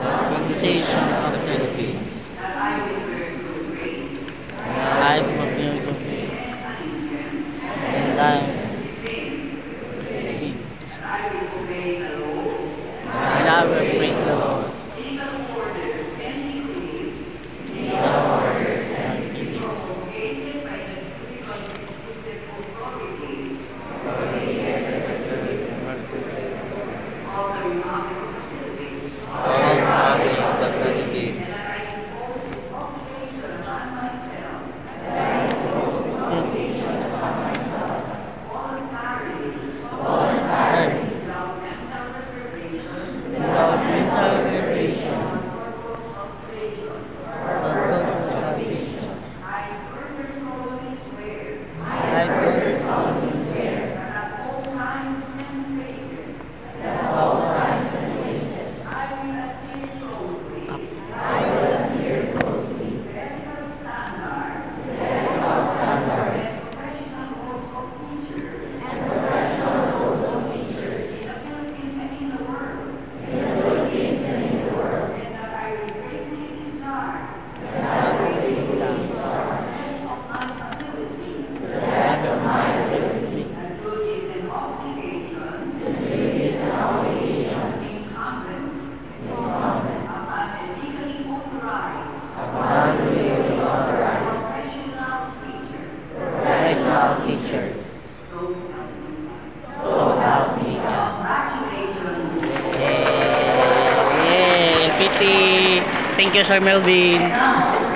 Constitution of the Philippines. And I will bear to faith. And I will praise the Lord. The orders and decrees all Republic of the Philippines. Without mental reservation or consultation. I further solemnly swear that at all times and places I will adhere closely to ethical standards and professional rules of teachers in the Philippines and in the world. And that I will greatly discharge the best of my ability and duties and obligations incumbent upon the legally authorized professional teachers. So help me God. Congratulations. Yay! LPT! Thank you, Sir Melvin.